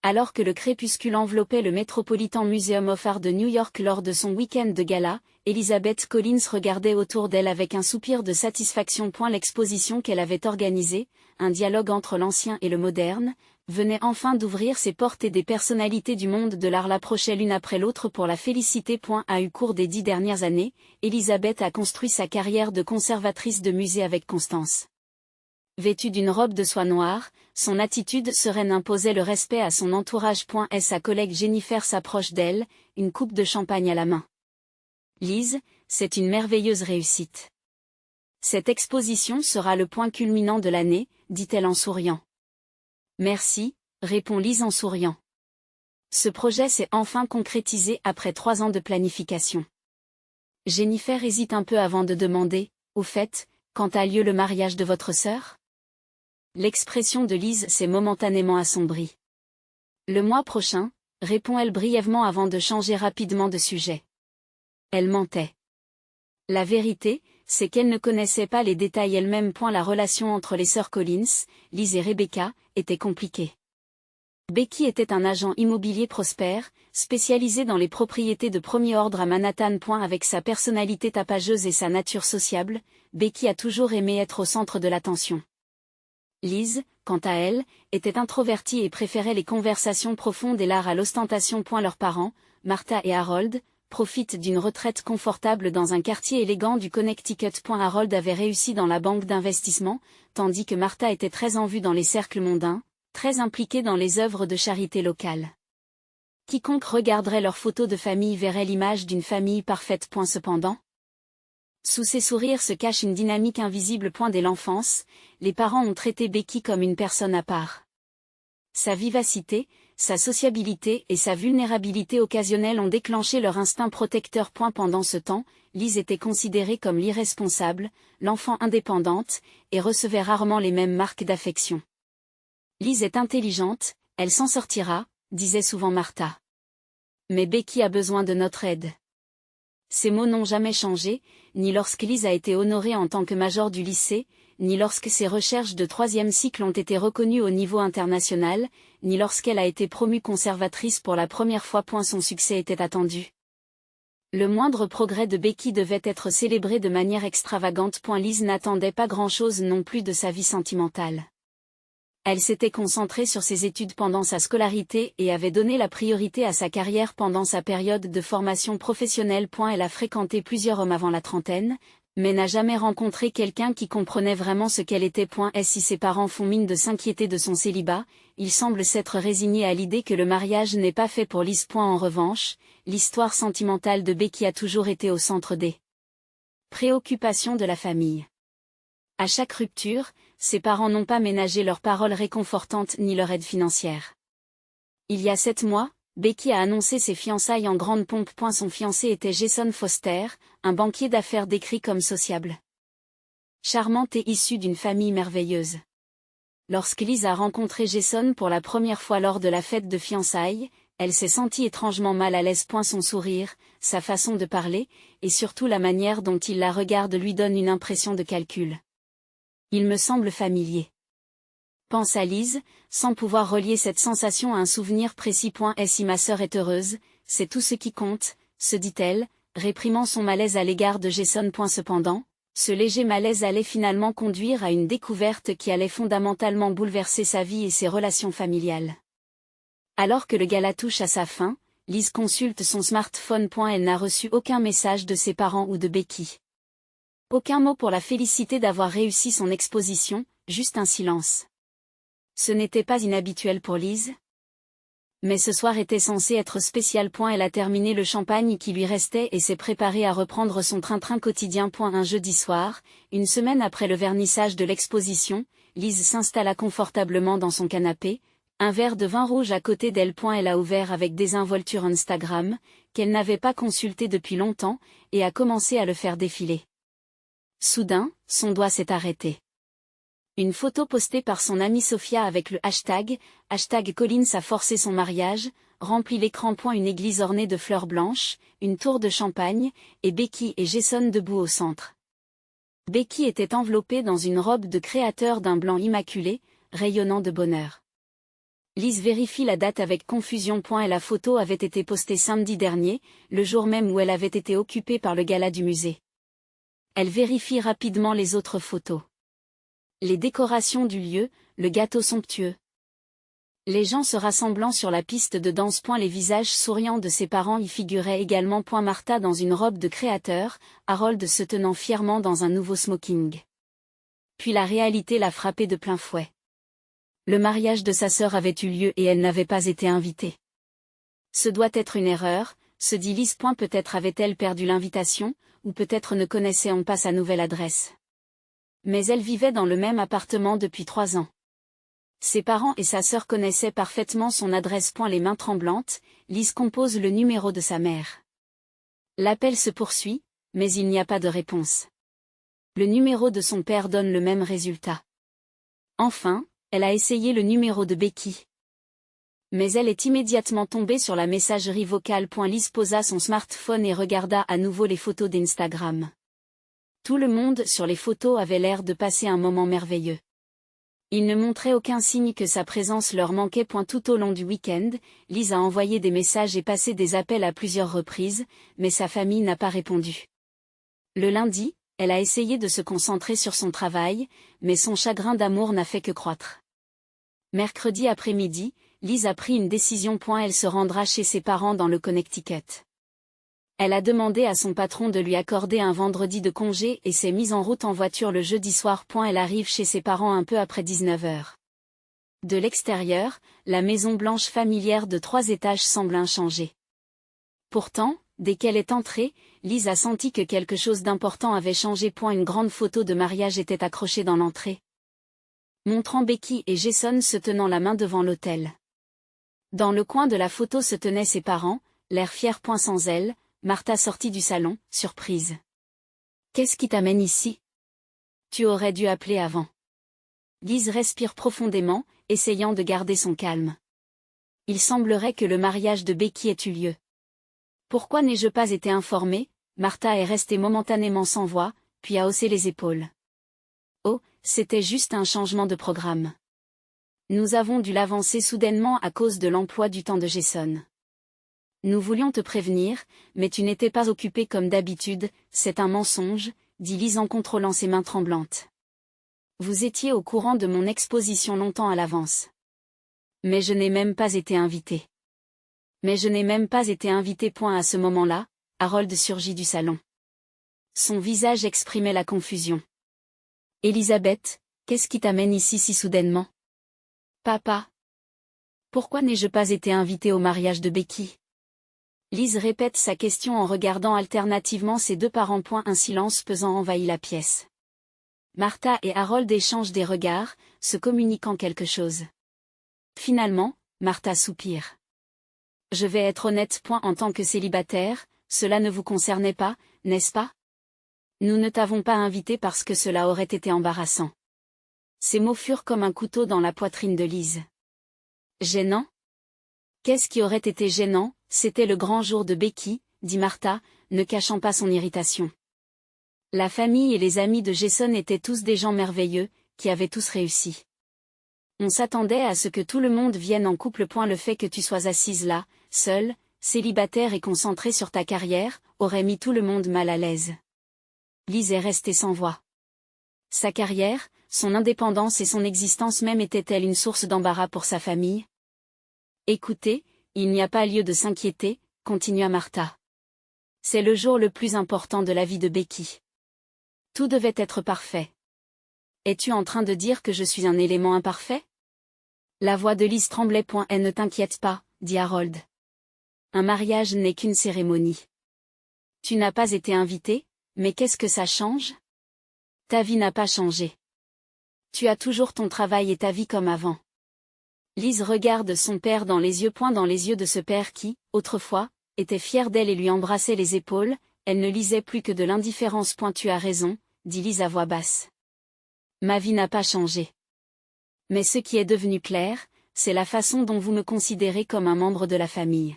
Alors que le crépuscule enveloppait le Metropolitan Museum of Art de New York lors de son week-end de gala, Elizabeth Collins regardait autour d'elle avec un soupir de satisfaction. L'exposition qu'elle avait organisée, un dialogue entre l'ancien et le moderne, venait enfin d'ouvrir ses portes et des personnalités du monde de l'art l'approchaient l'une après l'autre pour la féliciter. Au cours des 10 dernières années, Elizabeth a construit sa carrière de conservatrice de musée avec constance. Vêtue d'une robe de soie noire, son attitude sereine imposait le respect à son entourage. Sa collègue Jennifer s'approche d'elle, une coupe de champagne à la main. Liz, c'est une merveilleuse réussite. Cette exposition sera le point culminant de l'année, dit-elle en souriant. Merci, répond Liz en souriant. Ce projet s'est enfin concrétisé après 3 ans de planification. Jennifer hésite un peu avant de demander, au fait, quand a lieu le mariage de votre sœur ? L'expression de Liz s'est momentanément assombrie. Le mois prochain, répond-elle brièvement avant de changer rapidement de sujet. Elle mentait. La vérité, c'est qu'elle ne connaissait pas les détails elle-même. La relation entre les sœurs Collins, Liz et Rebecca, était compliquée. Becky était un agent immobilier prospère, spécialisé dans les propriétés de premier ordre à Manhattan. Avec sa personnalité tapageuse et sa nature sociable, Becky a toujours aimé être au centre de l'attention. Liz, quant à elle, était introvertie et préférait les conversations profondes et l'art à l'ostentation. Leurs parents, Martha et Harold, profitent d'une retraite confortable dans un quartier élégant du Connecticut. Harold avait réussi dans la banque d'investissement, tandis que Martha était très en vue dans les cercles mondains, très impliquée dans les œuvres de charité locales. Quiconque regarderait leurs photos de famille verrait l'image d'une famille parfaite. Cependant, sous ces sourires se cache une dynamique invisible. Dès l'enfance, les parents ont traité Becky comme une personne à part. Sa vivacité, sa sociabilité et sa vulnérabilité occasionnelle ont déclenché leur instinct protecteur. Pendant ce temps, Liz était considérée comme l'irresponsable, l'enfant indépendante, et recevait rarement les mêmes marques d'affection. Liz est intelligente, elle s'en sortira, disait souvent Martha. Mais Becky a besoin de notre aide. Ces mots n'ont jamais changé, ni lorsque Liz a été honorée en tant que major du lycée, ni lorsque ses recherches de 3e cycle ont été reconnues au niveau international, ni lorsqu'elle a été promue conservatrice pour la première fois. Son succès était attendu. Le moindre progrès de Becky devait être célébré de manière extravagante. Liz n'attendait pas grand-chose non plus de sa vie sentimentale. Elle s'était concentrée sur ses études pendant sa scolarité et avait donné la priorité à sa carrière pendant sa période de formation professionnelle. Elle a fréquenté plusieurs hommes avant la trentaine, mais n'a jamais rencontré quelqu'un qui comprenait vraiment ce qu'elle était. Si ses parents font mine de s'inquiéter de son célibat, ils semblent s'être résignés à l'idée que le mariage n'est pas fait pour Liz. En revanche, l'histoire sentimentale de Becky a toujours été au centre des préoccupations de la famille. À chaque rupture, ses parents n'ont pas ménagé leurs paroles réconfortantes ni leur aide financière. Il y a 7 mois, Becky a annoncé ses fiançailles en grande pompe. Son fiancé était Jason Foster, un banquier d'affaires décrit comme sociable, charmante et issu d'une famille merveilleuse. Lorsque Liz a rencontré Jason pour la première fois lors de la fête de fiançailles, elle s'est sentie étrangement mal à l'aise. Son sourire, sa façon de parler, et surtout la manière dont il la regarde lui donne une impression de calcul. Il me semble familier. Pense à Liz, sans pouvoir relier cette sensation à un souvenir précis. Si ma sœur est heureuse, c'est tout ce qui compte, se dit-elle, réprimant son malaise à l'égard de Jason. Cependant, ce léger malaise allait finalement conduire à une découverte qui allait fondamentalement bouleverser sa vie et ses relations familiales. Alors que le gala touche à sa fin, Liz consulte son smartphone. Elle n'a reçu aucun message de ses parents ou de Becky. Aucun mot pour la féliciter d'avoir réussi son exposition, juste un silence. Ce n'était pas inhabituel pour Liz. Mais ce soir était censé être spécial. Elle a terminé le champagne qui lui restait et s'est préparée à reprendre son train-train quotidien. Un jeudi soir, une semaine après le vernissage de l'exposition, Liz s'installa confortablement dans son canapé, un verre de vin rouge à côté d'elle. Elle a ouvert avec désinvolture Instagram, qu'elle n'avait pas consulté depuis longtemps, et a commencé à le faire défiler. Soudain, son doigt s'est arrêté. Une photo postée par son amie Sophia avec le hashtag Collins a forcé son mariage, remplit l'écran. Une église ornée de fleurs blanches, une tour de champagne, et Becky et Jason debout au centre. Becky était enveloppée dans une robe de créateur d'un blanc immaculé, rayonnant de bonheur. Lise vérifie la date avec confusion. Et la photo avait été postée samedi dernier, le jour même où elle avait été occupée par le gala du musée. Elle vérifie rapidement les autres photos. Les décorations du lieu, le gâteau somptueux. Les gens se rassemblant sur la piste de danse. Les visages souriants de ses parents y figuraient également. Martha dans une robe de créateur, Harold se tenant fièrement dans un nouveau smoking. Puis la réalité l'a frappée de plein fouet. Le mariage de sa sœur avait eu lieu et elle n'avait pas été invitée. Ce doit être une erreur, se dit Lise. Peut-être avait-elle perdu l'invitation, ou peut-être ne connaissait-on pas sa nouvelle adresse. Mais elle vivait dans le même appartement depuis 3 ans. Ses parents et sa sœur connaissaient parfaitement son adresse. Les mains tremblantes, Lise compose le numéro de sa mère. L'appel se poursuit, mais il n'y a pas de réponse. Le numéro de son père donne le même résultat. Enfin, elle a essayé le numéro de Becky. Mais elle est immédiatement tombée sur la messagerie vocale. Lise posa son smartphone et regarda à nouveau les photos d'Instagram. Tout le monde sur les photos avait l'air de passer un moment merveilleux. Il ne montrait aucun signe que sa présence leur manquait. Tout au long du week-end, Lise a envoyé des messages et passé des appels à plusieurs reprises, mais sa famille n'a pas répondu. Le lundi, elle a essayé de se concentrer sur son travail, mais son chagrin d'amour n'a fait que croître. Mercredi après-midi, Lise a pris une décision. Elle se rendra chez ses parents dans le Connecticut. Elle a demandé à son patron de lui accorder un vendredi de congé et s'est mise en route en voiture le jeudi soir. Elle arrive chez ses parents un peu après 19h. De l'extérieur, la maison blanche familière de 3 étages semble inchangée. Pourtant, dès qu'elle est entrée, Lise a senti que quelque chose d'important avait changé. Une grande photo de mariage était accrochée dans l'entrée, montrant Becky et Jason se tenant la main devant l'autel. Dans le coin de la photo se tenaient ses parents, l'air fiers. Sans elle, Martha sortit du salon, surprise. « Qu'est-ce qui t'amène ici ? Tu aurais dû appeler avant. » Lise respire profondément, essayant de garder son calme. Il semblerait que le mariage de Becky ait eu lieu. Pourquoi n'ai-je pas été informée ? Martha est restée momentanément sans voix, puis a haussé les épaules. Oh, c'était juste un changement de programme. Nous avons dû l'avancer soudainement à cause de l'emploi du temps de Jason. Nous voulions te prévenir, mais tu n'étais pas occupé comme d'habitude. C'est un mensonge, dit Lise en contrôlant ses mains tremblantes. Vous étiez au courant de mon exposition longtemps à l'avance. Mais je n'ai même pas été invitée. À ce moment-là, Harold surgit du salon. Son visage exprimait la confusion. Elisabeth, qu'est-ce qui t'amène ici si soudainement ? Papa. Pourquoi n'ai-je pas été invitée au mariage de Becky ? Lise répète sa question en regardant alternativement ses 2 parents. Un silence pesant envahit la pièce. Martha et Harold échangent des regards, se communiquant quelque chose. Finalement, Martha soupire. Je vais être honnête. En tant que célibataire, cela ne vous concernait pas, n'est-ce pas ? Nous ne t'avons pas invité parce que cela aurait été embarrassant. Ces mots furent comme un couteau dans la poitrine de Lise. Gênant ? Qu'est-ce qui aurait été gênant ? C'était le grand jour de Becky, dit Martha, ne cachant pas son irritation. La famille et les amis de Jason étaient tous des gens merveilleux, qui avaient tous réussi. On s'attendait à ce que tout le monde vienne en couple. Le fait que tu sois assise là, seule, célibataire et concentrée sur ta carrière, aurait mis tout le monde mal à l'aise. Lise est restée sans voix. Sa carrière, son indépendance et son existence même étaient-elles une source d'embarras pour sa famille ? Écoutez, il n'y a pas lieu de s'inquiéter, continua Martha. C'est le jour le plus important de la vie de Becky. Tout devait être parfait. Es-tu en train de dire que je suis un élément imparfait ? La voix de Lise tremblait. Ne t'inquiète pas, dit Harold. Un mariage n'est qu'une cérémonie. Tu n'as pas été invité, mais qu'est-ce que ça change ? Ta vie n'a pas changé. Tu as toujours ton travail et ta vie comme avant. Lise regarde son père dans les yeux. Dans les yeux de ce père qui, autrefois, était fier d'elle et lui embrassait les épaules, elle ne lisait plus que de l'indifférence. Tu as raison, dit Lise à voix basse. Ma vie n'a pas changé. Mais ce qui est devenu clair, c'est la façon dont vous me considérez comme un membre de la famille.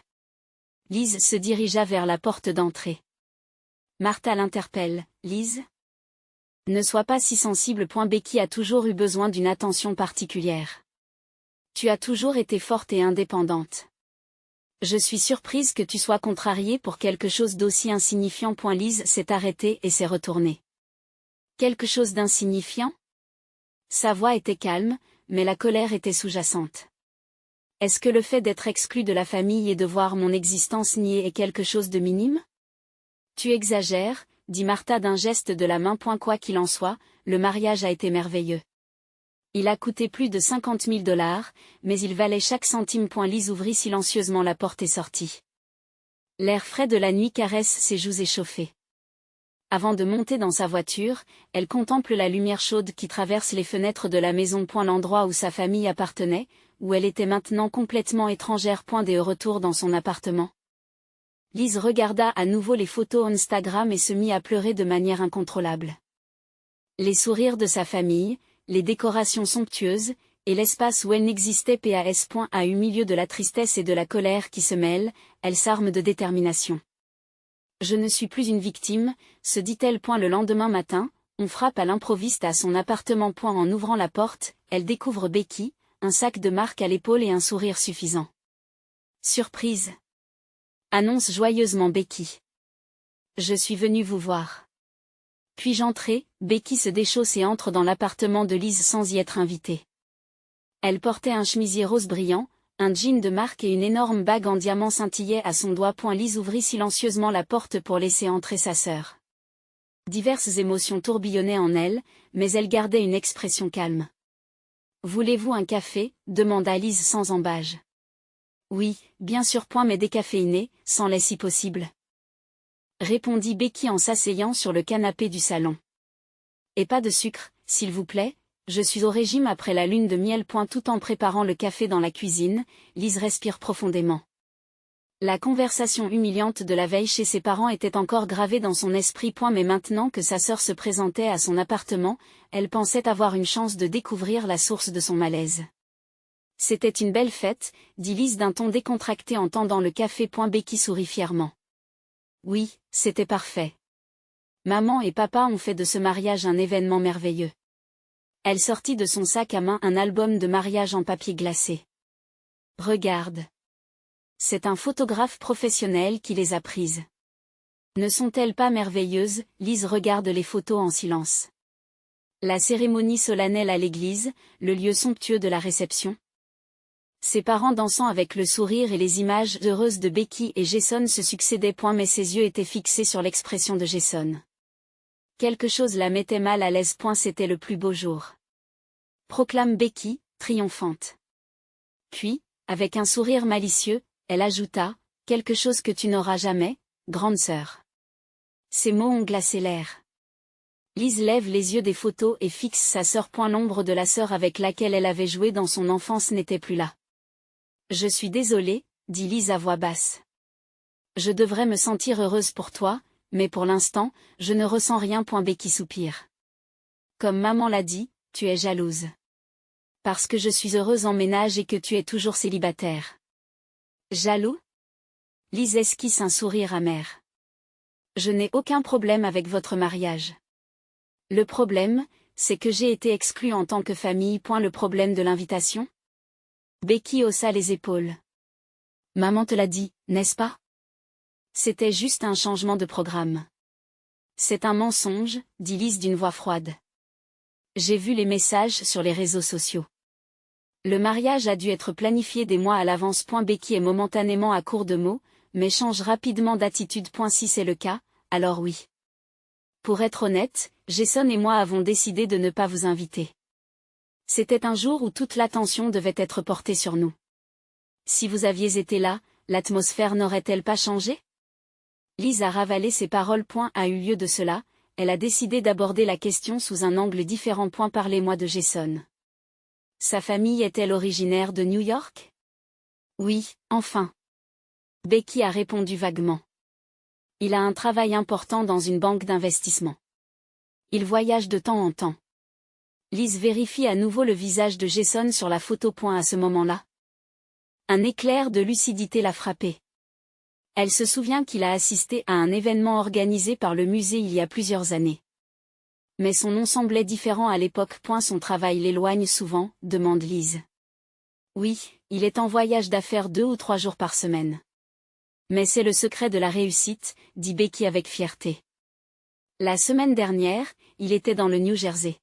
Lise se dirigea vers la porte d'entrée. Martha l'interpelle. Lise ? Ne sois pas si sensible. Becky a toujours eu besoin d'une attention particulière. Tu as toujours été forte et indépendante. Je suis surprise que tu sois contrariée pour quelque chose d'aussi insignifiant. Lise s'est arrêtée et s'est retournée. Quelque chose d'insignifiant? Sa voix était calme, mais la colère était sous-jacente. Est-ce que le fait d'être exclue de la famille et de voir mon existence niée est quelque chose de minime? Tu exagères, dit Martha d'un geste de la main. Quoi qu'il en soit, le mariage a été merveilleux. Il a coûté plus de 50 000 $, mais il valait chaque centime. Lise ouvrit silencieusement la porte et sortit. L'air frais de la nuit caresse ses joues échauffées. Avant de monter dans sa voiture, elle contemple la lumière chaude qui traverse les fenêtres de la maison. L'endroit où sa famille appartenait, où elle était maintenant complètement étrangère. Des retours dans son appartement. Lise regarda à nouveau les photos Instagram et se mit à pleurer de manière incontrôlable. Les sourires de sa famille, les décorations somptueuses, et l'espace où elle n'existait pas. Au milieu de la tristesse et de la colère qui se mêlent, elle s'arme de détermination. Je ne suis plus une victime, se dit-elle. Le lendemain matin, on frappe à l'improviste à son appartement. En ouvrant la porte, elle découvre Becky, un sac de marque à l'épaule et un sourire suffisant. Surprise! Annonce joyeusement Becky. Je suis venue vous voir. Puis-je entrer? Becky se déchausse et entre dans l'appartement de Lise sans y être invitée. Elle portait un chemisier rose brillant, un jean de marque et une énorme bague en diamant scintillait à son doigt. Lise ouvrit silencieusement la porte pour laisser entrer sa sœur. Diverses émotions tourbillonnaient en elle, mais elle gardait une expression calme. Voulez-vous un café? Demanda Lise sans embâge. Oui, bien sûr. Mais décaféiné, sans lait si possible. Répondit Becky en s'asseyant sur le canapé du salon. Et pas de sucre, s'il vous plaît, je suis au régime après la lune de miel. Tout en préparant le café dans la cuisine, Lise respire profondément. La conversation humiliante de la veille chez ses parents était encore gravée dans son esprit. Mais maintenant que sa sœur se présentait à son appartement, elle pensait avoir une chance de découvrir la source de son malaise. C'était une belle fête, dit Lise d'un ton décontracté en tendant le café. Becky sourit fièrement. Oui, c'était parfait. Maman et papa ont fait de ce mariage un événement merveilleux. Elle sortit de son sac à main un album de mariage en papier glacé. Regarde. C'est un photographe professionnel qui les a prises. Ne sont-elles pas merveilleuses? Lise regarde les photos en silence. La cérémonie solennelle à l'église, le lieu somptueux de la réception. Ses parents dansant avec le sourire et les images heureuses de Becky et Jason se succédaient. Mais ses yeux étaient fixés sur l'expression de Jason. Quelque chose la mettait mal à l'aise. C'était le plus beau jour. Proclame Becky, triomphante. Puis, avec un sourire malicieux, elle ajouta, quelque chose que tu n'auras jamais, grande sœur. Ces mots ont glacé l'air. Lise lève les yeux des photos et fixe sa sœur. L'ombre de la sœur avec laquelle elle avait joué dans son enfance n'était plus là. Je suis désolée, dit Lise à voix basse. Je devrais me sentir heureuse pour toi, mais pour l'instant, je ne ressens rien. Becky soupire. Comme maman l'a dit, tu es jalouse. Parce que je suis heureuse en ménage et que tu es toujours célibataire. Jaloux? Lise esquisse un sourire amer. Je n'ai aucun problème avec votre mariage. Le problème, c'est que j'ai été exclue en tant que famille. Le problème de l'invitation? Becky haussa les épaules. Maman te l'a dit, n'est-ce pas? C'était juste un changement de programme. C'est un mensonge, dit Lise d'une voix froide. J'ai vu les messages sur les réseaux sociaux. Le mariage a dû être planifié des mois à l'avance. Becky est momentanément à court de mots, mais change rapidement d'attitude. Si c'est le cas, alors oui. Pour être honnête, Jason et moi avons décidé de ne pas vous inviter. C'était un jour où toute l'attention devait être portée sur nous. Si vous aviez été là, l'atmosphère n'aurait-elle pas changé? Lise a ravalé ses paroles. A eu lieu de cela, elle a décidé d'aborder la question sous un angle différent. Parlez-moi de Jason. Sa famille est-elle originaire de New York? Oui, enfin. Becky a répondu vaguement. Il a un travail important dans une banque d'investissement. Il voyage de temps en temps. Lise vérifie à nouveau le visage de Jason sur la photo. À ce moment-là, un éclair de lucidité l'a frappée. Elle se souvient qu'il a assisté à un événement organisé par le musée il y a plusieurs années. Mais son nom semblait différent à l'époque. Son travail l'éloigne souvent, demande Lise. Oui, il est en voyage d'affaires 2 ou 3 jours par semaine. Mais c'est le secret de la réussite, dit Becky avec fierté. La semaine dernière, il était dans le New Jersey.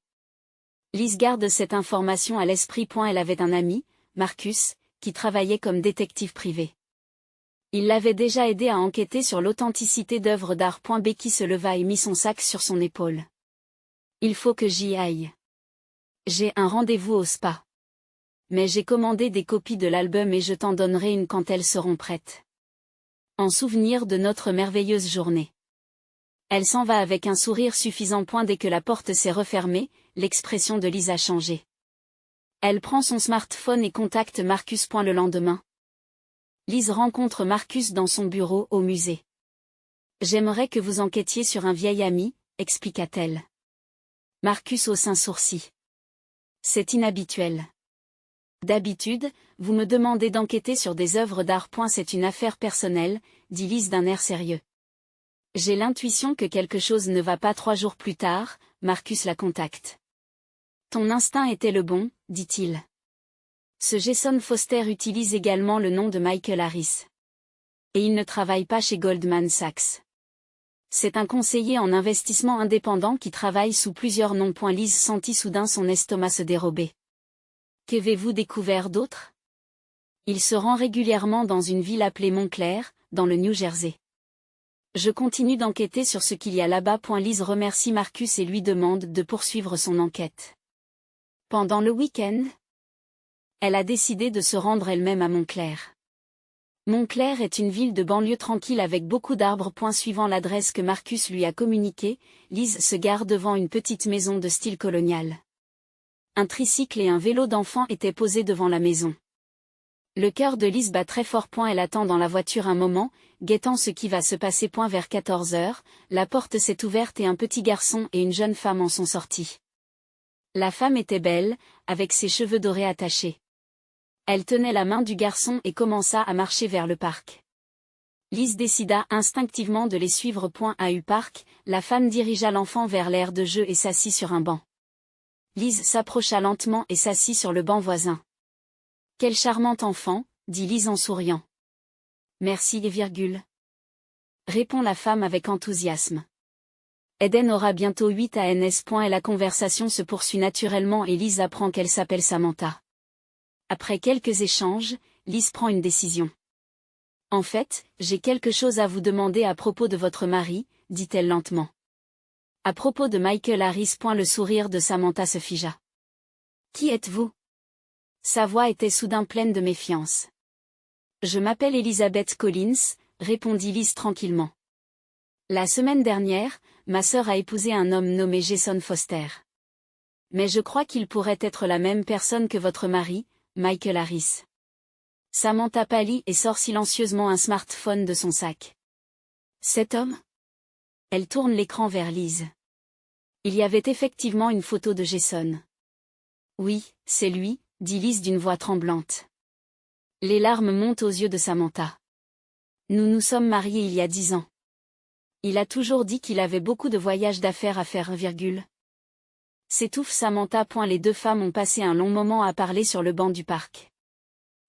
Liz garde cette information à l'esprit. Elle avait un ami, Marcus, qui travaillait comme détective privé. Il l'avait déjà aidé à enquêter sur l'authenticité d'œuvres d'art. Becky se leva et mit son sac sur son épaule. Il faut que j'y aille. J'ai un rendez-vous au spa. Mais j'ai commandé des copies de l'album et je t'en donnerai une quand elles seront prêtes. En souvenir de notre merveilleuse journée. Elle s'en va avec un sourire suffisant. Dès que la porte s'est refermée, l'expression de Liz a changé. Elle prend son smartphone et contacte Marcus. Le lendemain. Liz rencontre Marcus dans son bureau au musée. J'aimerais que vous enquêtiez sur un vieil ami, expliqua-t-elle. Marcus hausse un sourcil. C'est inhabituel. D'habitude, vous me demandez d'enquêter sur des œuvres d'art. C'est une affaire personnelle, dit Liz d'un air sérieux. J'ai l'intuition que quelque chose ne va pas. 3 jours plus tard, Marcus la contacte. Ton instinct était le bon, dit-il. Ce Jason Foster utilise également le nom de Michael Harris. Et il ne travaille pas chez Goldman Sachs. C'est un conseiller en investissement indépendant qui travaille sous plusieurs noms. Liz sentit soudain son estomac se dérober. Qu'avez-vous découvert d'autre? Il se rend régulièrement dans une ville appelée Montclair, dans le New Jersey. Je continue d'enquêter sur ce qu'il y a là-bas. Liz remercie Marcus et lui demande de poursuivre son enquête. Pendant le week-end, elle a décidé de se rendre elle-même à Montclair. Montclair est une ville de banlieue tranquille avec beaucoup d'arbres. Suivant l'adresse que Marcus lui a communiquée, Liz se gare devant une petite maison de style colonial. Un tricycle et un vélo d'enfant étaient posés devant la maison. Le cœur de Liz bat très fort. Elle attend dans la voiture un moment, guettant ce qui va se passer. Vers 14 heures, la porte s'est ouverte et un petit garçon et une jeune femme en sont sortis. La femme était belle, avec ses cheveux dorés attachés. Elle tenait la main du garçon et commença à marcher vers le parc. Liz décida instinctivement de les suivre. À U Park, la femme dirigea l'enfant vers l'aire de jeu et s'assit sur un banc. Liz s'approcha lentement et s'assit sur le banc voisin. Quel charmant enfant, dit Liz en souriant. Merci répond la femme avec enthousiasme. Eden aura bientôt 8 ans. Et la conversation se poursuit naturellement et Liz apprend qu'elle s'appelle Samantha. Après quelques échanges, Liz prend une décision. En fait, j'ai quelque chose à vous demander à propos de votre mari, dit-elle lentement. À propos de Michael Harris. Le sourire de Samantha se figea. Qui êtes-vous? Sa voix était soudain pleine de méfiance. Je m'appelle Elizabeth Collins, répondit Liz tranquillement. La semaine dernière, ma sœur a épousé un homme nommé Jason Foster. Mais je crois qu'il pourrait être la même personne que votre mari, Michael Harris. Samantha pâlit et sort silencieusement un smartphone de son sac. Cet homme? Elle tourne l'écran vers Liz. Il y avait effectivement une photo de Jason. Oui, c'est lui, dit Liz d'une voix tremblante. Les larmes montent aux yeux de Samantha. Nous nous sommes mariés il y a 10 ans. Il a toujours dit qu'il avait beaucoup de voyages d'affaires à faire. S'étouffe Samantha. Les deux femmes ont passé un long moment à parler sur le banc du parc.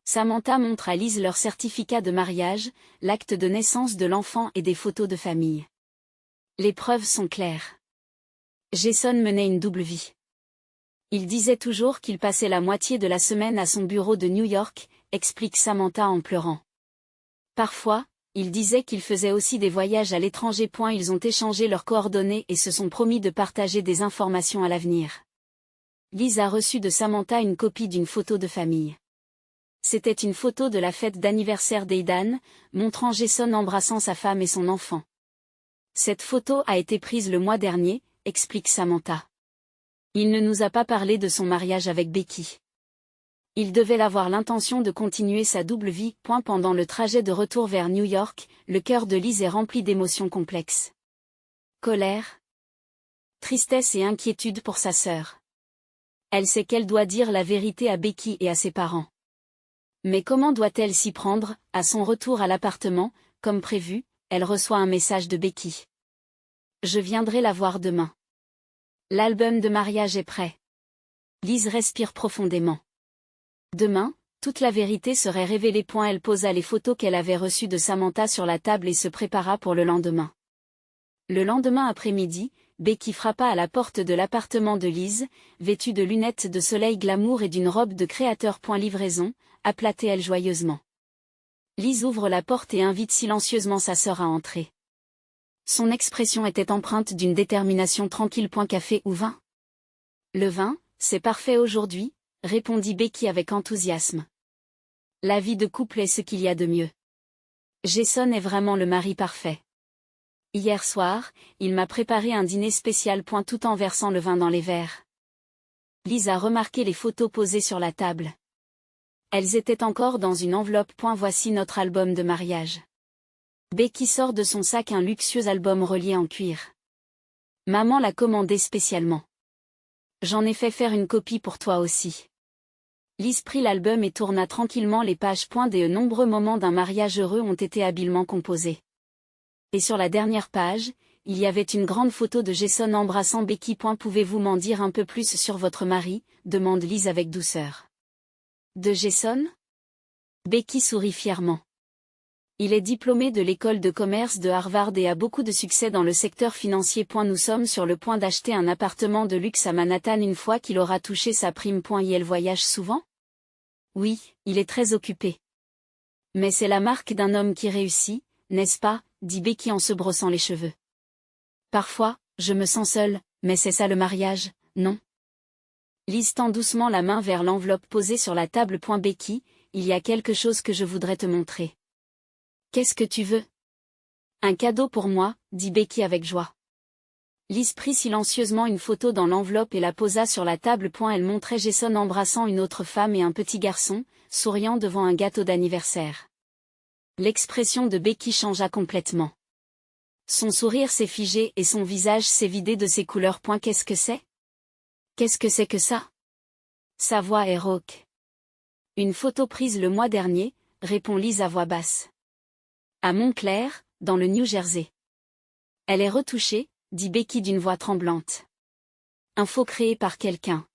Samantha montre à Liz leur certificat de mariage, l'acte de naissance de l'enfant et des photos de famille. Les preuves sont claires. Jason menait une double vie. Il disait toujours qu'il passait la moitié de la semaine à son bureau de New York, explique Samantha en pleurant. Parfois, il disait qu'il faisait aussi des voyages à l'étranger. Ils ont échangé leurs coordonnées et se sont promis de partager des informations à l'avenir. Liz a reçu de Samantha une copie d'une photo de famille. C'était une photo de la fête d'anniversaire d'Aidan, montrant Jason embrassant sa femme et son enfant. Cette photo a été prise le mois dernier, explique Samantha. Il ne nous a pas parlé de son mariage avec Becky. Il devait avoir l'intention de continuer sa double vie. Pendant le trajet de retour vers New York, le cœur de Liz est rempli d'émotions complexes. Colère, tristesse et inquiétude pour sa sœur. Elle sait qu'elle doit dire la vérité à Becky et à ses parents. Mais comment doit-elle s'y prendre? À son retour à l'appartement, comme prévu, elle reçoit un message de Becky. Je viendrai la voir demain. L'album de mariage est prêt. Liz respire profondément. Demain, Toute la vérité serait révélée. Elle posa les photos qu'elle avait reçues de Samantha sur la table et se prépara pour le lendemain. Le lendemain après-midi, Becky frappa à la porte de l'appartement de Liz, vêtue de lunettes de soleil glamour et d'une robe de créateur. Livraison, appela-t-elle joyeusement. Liz ouvre la porte et invite silencieusement sa sœur à entrer. Son expression était empreinte d'une détermination tranquille. Café ou vin? Le vin, c'est parfait aujourd'hui, répondit Becky avec enthousiasme. La vie de couple est ce qu'il y a de mieux. Jason est vraiment le mari parfait. Hier soir, il m'a préparé un dîner spécial. Tout en versant le vin dans les verres. Liz a remarqué les photos posées sur la table. Elles étaient encore dans une enveloppe. Voici notre album de mariage. Becky sort de son sac un luxueux album relié en cuir. Maman l'a commandé spécialement. J'en ai fait faire une copie pour toi aussi. Liz prit l'album et tourna tranquillement les pages. Des nombreux moments d'un mariage heureux ont été habilement composés. Et sur la dernière page, il y avait une grande photo de Jason embrassant Becky. Pouvez-vous m'en dire un peu plus sur votre mari? Demande Liz avec douceur. De Jason? Becky sourit fièrement. Il est diplômé de l'école de commerce de Harvard et a beaucoup de succès dans le secteur financier. Nous sommes sur le point d'acheter un appartement de luxe à Manhattan une fois qu'il aura touché sa prime. Elle voyage souvent? Oui, il est très occupé. Mais c'est la marque d'un homme qui réussit, n'est-ce pas? Dit Becky en se brossant les cheveux. Parfois, je me sens seule, mais c'est ça le mariage, non? Liz tend doucement la main vers l'enveloppe posée sur la table. Becky, il y a quelque chose que je voudrais te montrer. Qu'est-ce que tu veux? Un cadeau pour moi, dit Becky avec joie. Liz prit silencieusement une photo dans l'enveloppe et la posa sur la table. Elle montrait Jason embrassant une autre femme et un petit garçon, souriant devant un gâteau d'anniversaire. L'expression de Becky changea complètement. Son sourire s'est figé et son visage s'est vidé de ses couleurs. Qu'est-ce que c'est? Qu'est-ce que c'est que ça? Sa voix est rauque. Une photo prise le mois dernier, répond Liz à voix basse. À Montclair, dans le New Jersey. Elle est retouchée, dit Becky d'une voix tremblante. Info créée par quelqu'un.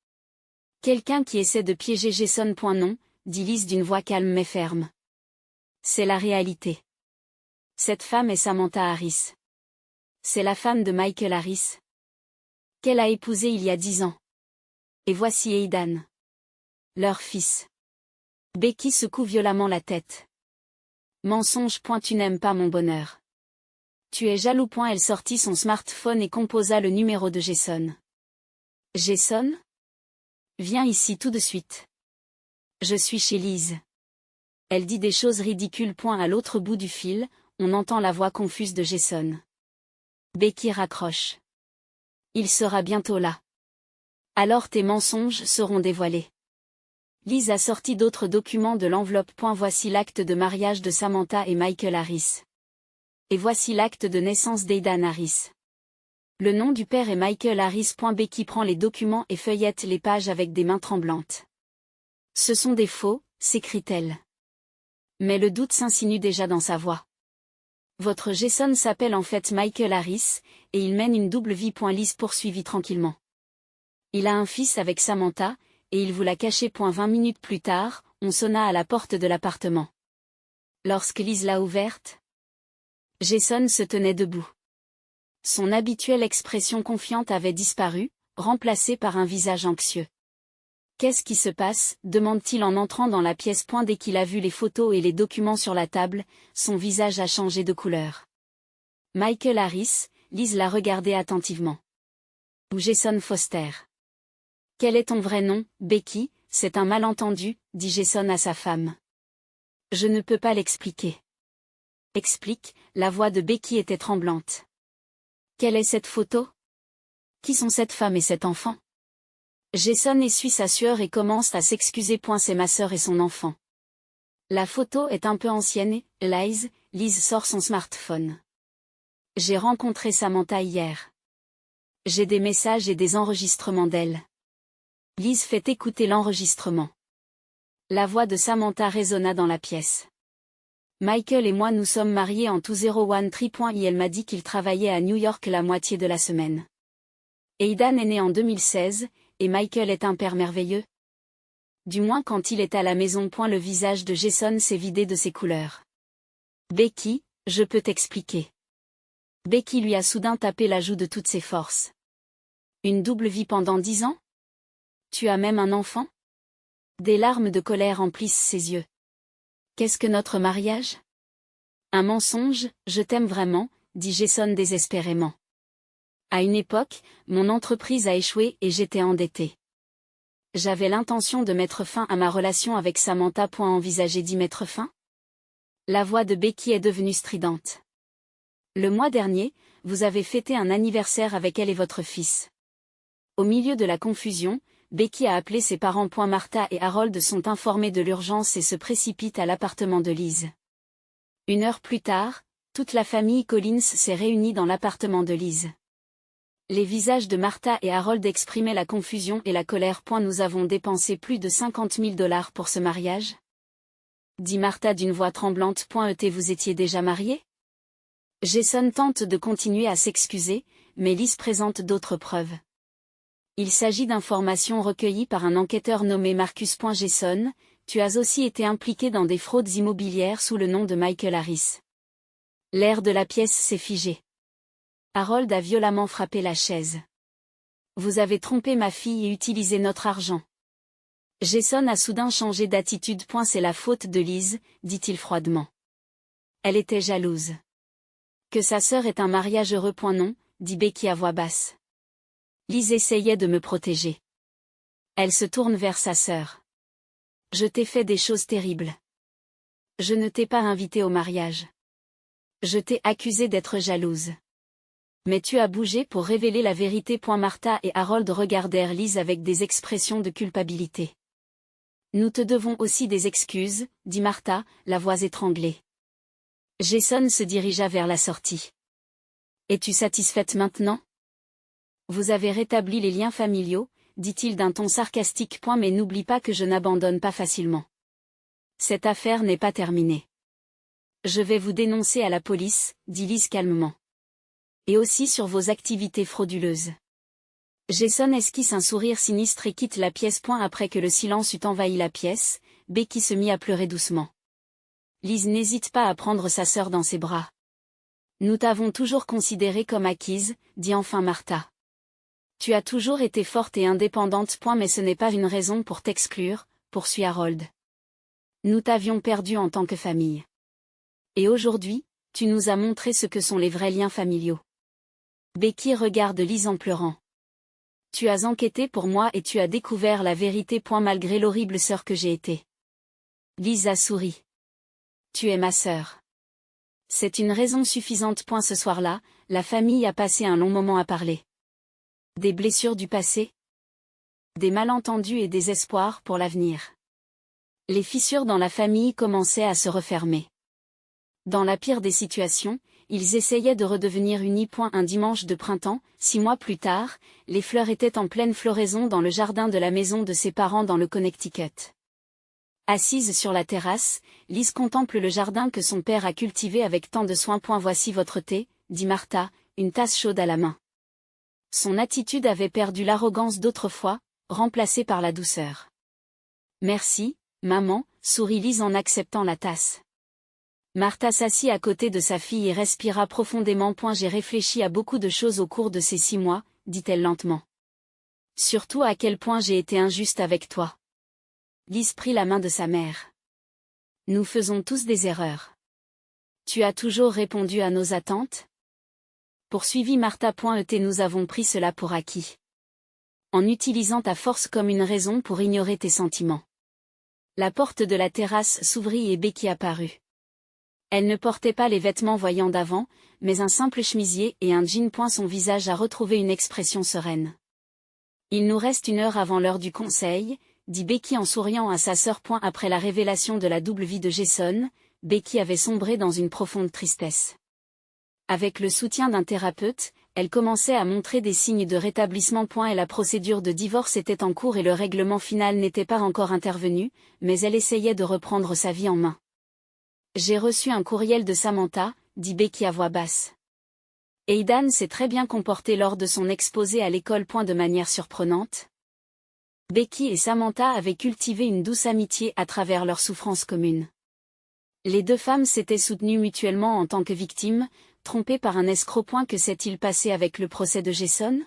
Quelqu'un qui essaie de piéger Jason. Non, dit Liz d'une voix calme mais ferme. C'est la réalité. Cette femme est Samantha Harris. C'est la femme de Michael Harris. Qu'elle a épousé il y a 10 ans. Et voici Aidan. Leur fils. Becky secoue violemment la tête. Mensonge. Tu n'aimes pas mon bonheur. Tu es jaloux. Elle sortit son smartphone et composa le numéro de Jason. Jason? Viens ici tout de suite. Je suis chez Liz. Elle dit des choses ridicules. À l'autre bout du fil, on entend la voix confuse de Jason. Becky raccroche. Il sera bientôt là. Alors tes mensonges seront dévoilés. Liz a sorti d'autres documents de l'enveloppe. Voici l'acte de mariage de Samantha et Michael Harris. Et voici l'acte de naissance d'Aidan Harris. Le nom du père est Michael Harris. Becky prend les documents et feuillette les pages avec des mains tremblantes. Ce sont des faux, s'écrie-t-elle. Mais le doute s'insinue déjà dans sa voix. Votre Jason s'appelle en fait Michael Harris, et il mène une double vie. Liz poursuivit tranquillement. Il a un fils avec Samantha, et il vous l'a caché. 20 minutes plus tard, on sonna à la porte de l'appartement. Lorsque Liz l'a ouverte, Jason se tenait debout. Son habituelle expression confiante avait disparu, remplacée par un visage anxieux. Qu'est-ce qui se passe? Demande-t-il en entrant dans la pièce. Dès qu'il a vu les photos et les documents sur la table, son visage a changé de couleur. Michael Harris, Liz l'a regardé attentivement. Ou Jason Foster. Quel est ton vrai nom, Becky? C'est un malentendu, dit Jason à sa femme. Je ne peux pas l'expliquer. Explique, la voix de Becky était tremblante. Quelle est cette photo? Qui sont cette femme et cet enfant? Jason essuie sa sueur et commence à s'excuser. C'est ma sœur et son enfant. La photo est un peu ancienne. Liz sort son smartphone. J'ai rencontré Samantha hier. J'ai des messages et des enregistrements d'elle. Liz fait écouter l'enregistrement. La voix de Samantha résonna dans la pièce. Michael et moi nous sommes mariés en 2013. Elle m'a dit qu'il travaillait à New York la moitié de la semaine. Aidan est né en 2016, et Michael est un père merveilleux. Du moins quand il est à la maison. Le visage de Jason s'est vidé de ses couleurs. Becky, je peux t'expliquer. Becky lui a soudain tapé la joue de toutes ses forces. Une double vie pendant 10 ans? Tu as même un enfant? Des larmes de colère emplissent ses yeux. Qu'est-ce que notre mariage? Un mensonge, je t'aime vraiment, dit Jason désespérément. À une époque, mon entreprise a échoué et j'étais endetté. J'avais l'intention de mettre fin à ma relation avec Samantha. Envisager d'y mettre fin? La voix de Becky est devenue stridente. Le mois dernier, vous avez fêté un anniversaire avec elle et votre fils. Au milieu de la confusion, Becky a appelé ses parents. Martha et Harold sont informés de l'urgence et se précipitent à l'appartement de Liz. 1 heure plus tard, toute la famille Collins s'est réunie dans l'appartement de Liz. Les visages de Martha et Harold exprimaient la confusion et la colère. Nous avons dépensé plus de $50 000 pour ce mariage? Dit Martha d'une voix tremblante. Vous étiez déjà mariés? Jason tente de continuer à s'excuser, mais Liz présente d'autres preuves. Il s'agit d'informations recueillies par un enquêteur nommé Marcus. Jason, tu as aussi été impliqué dans des fraudes immobilières sous le nom de Michael Harris. L'air de la pièce s'est figé. Harold a violemment frappé la chaise. Vous avez trompé ma fille et utilisé notre argent. Jason a soudain changé d'attitude. C'est la faute de Liz, dit-il froidement. Elle était jalouse. Que sa sœur ait un mariage heureux. Non, dit Becky à voix basse. Liz essayait de me protéger. Elle se tourne vers sa sœur. Je t'ai fait des choses terribles. Je ne t'ai pas invité au mariage. Je t'ai accusé d'être jalouse. Mais tu as bougé pour révéler la vérité. Martha et Harold regardèrent Liz avec des expressions de culpabilité. Nous te devons aussi des excuses, dit Martha, la voix étranglée. Jason se dirigea vers la sortie. Es-tu satisfaite maintenant? Vous avez rétabli les liens familiaux, dit-il d'un ton sarcastique. Mais n'oublie pas que je n'abandonne pas facilement. Cette affaire n'est pas terminée. Je vais vous dénoncer à la police, dit Liz calmement. Et aussi sur vos activités frauduleuses. Jason esquisse un sourire sinistre et quitte la pièce. Après que le silence eut envahi la pièce, Becky se mit à pleurer doucement. Liz n'hésite pas à prendre sa sœur dans ses bras. Nous t'avons toujours considérée comme acquise, dit enfin Martha. Tu as toujours été forte et indépendante. Mais ce n'est pas une raison pour t'exclure, poursuit Harold. Nous t'avions perdu en tant que famille. Et aujourd'hui, tu nous as montré ce que sont les vrais liens familiaux. Becky regarde Liz en pleurant. Tu as enquêté pour moi et tu as découvert la vérité. Malgré l'horrible sœur que j'ai été. Liz a souri. Tu es ma sœur. C'est une raison suffisante. Ce soir-là, la famille a passé un long moment à parler. Des blessures du passé. Des malentendus et des espoirs pour l'avenir. Les fissures dans la famille commençaient à se refermer. Dans la pire des situations, ils essayaient de redevenir unis. Un dimanche de printemps, 6 mois plus tard, les fleurs étaient en pleine floraison dans le jardin de la maison de ses parents dans le Connecticut. Assise sur la terrasse, Liz contemple le jardin que son père a cultivé avec tant de soin. Voici votre thé, dit Martha, une tasse chaude à la main. Son attitude avait perdu l'arrogance d'autrefois, remplacée par la douceur. Merci, maman, sourit Liz en acceptant la tasse. Martha s'assit à côté de sa fille et respira profondément. J'ai réfléchi à beaucoup de choses au cours de ces 6 mois, dit-elle lentement. Surtout à quel point j'ai été injuste avec toi. Liz prit la main de sa mère. Nous faisons tous des erreurs. Tu as toujours répondu à nos attentes? Poursuivit Martha. Nous avons pris cela pour acquis. En utilisant ta force comme une raison pour ignorer tes sentiments. La porte de la terrasse s'ouvrit et Becky apparut. Elle ne portait pas les vêtements voyants d'avant, mais un simple chemisier et un jean. Son visage a retrouvé une expression sereine. Il nous reste 1 heure avant l'heure du conseil, dit Becky en souriant à sa sœur. Après la révélation de la double vie de Jason, Becky avait sombré dans une profonde tristesse. Avec le soutien d'un thérapeute, elle commençait à montrer des signes de rétablissement. Et la procédure de divorce était en cours et le règlement final n'était pas encore intervenu, mais elle essayait de reprendre sa vie en main. J'ai reçu un courriel de Samantha, dit Becky à voix basse. Aidan s'est très bien comporté lors de son exposé à l'école. De manière surprenante. Becky et Samantha avaient cultivé une douce amitié à travers leurs souffrances communes. Les deux femmes s'étaient soutenues mutuellement en tant que victimes, trompées par un escroc. Que s'est-il passé avec le procès de Jason?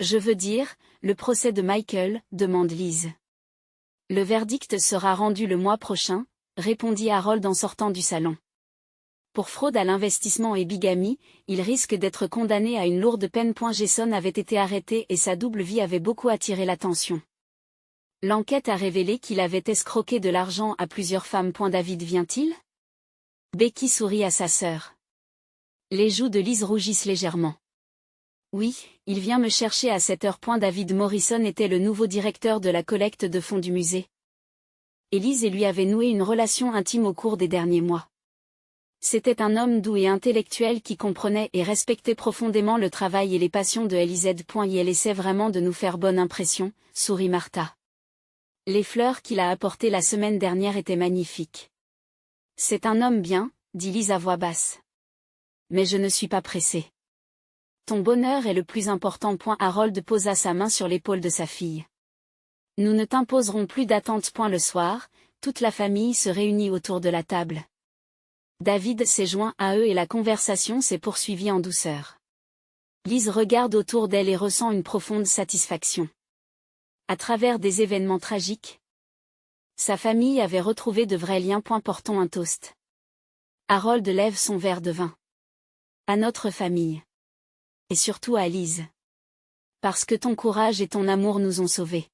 Je veux dire, le procès de Michael, demande Liz. Le verdict sera rendu le mois prochain, répondit Harold en sortant du salon. Pour fraude à l'investissement et bigamie, il risque d'être condamné à une lourde peine. Jason avait été arrêté et sa double vie avait beaucoup attiré l'attention. L'enquête a révélé qu'il avait escroqué de l'argent à plusieurs femmes. David vient-il? Becky sourit à sa sœur. Les joues de Liz rougissent légèrement. Oui, il vient me chercher à cette heure. David Morrison était le nouveau directeur de la collecte de fonds du musée. Liz et lui avaient noué une relation intime au cours des derniers mois. C'était un homme doux et intellectuel qui comprenait et respectait profondément le travail et les passions de LIZ. Il essaie vraiment de nous faire bonne impression, sourit Martha. Les fleurs qu'il a apportées la semaine dernière étaient magnifiques. C'est un homme bien, dit Liz à voix basse. Mais je ne suis pas pressée. Ton bonheur est le plus important. Harold posa sa main sur l'épaule de sa fille. Nous ne t'imposerons plus d'attente. Le soir, toute la famille se réunit autour de la table. David s'est joint à eux et la conversation s'est poursuivie en douceur. Liz regarde autour d'elle et ressent une profonde satisfaction. À travers des événements tragiques, sa famille avait retrouvé de vrais liens. Portons un toast. Harold lève son verre de vin. À notre famille. Et surtout à Liz. Parce que ton courage et ton amour nous ont sauvés.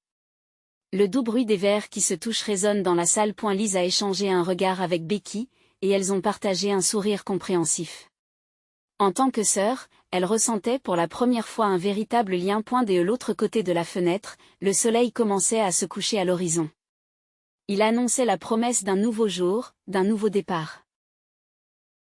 Le doux bruit des verres qui se touchent résonne dans la salle. Liz a échangé un regard avec Becky, et elles ont partagé un sourire compréhensif. En tant que sœur, elle ressentait pour la première fois un véritable lien. De l'autre côté de la fenêtre, le soleil commençait à se coucher à l'horizon. Il annonçait la promesse d'un nouveau jour, d'un nouveau départ.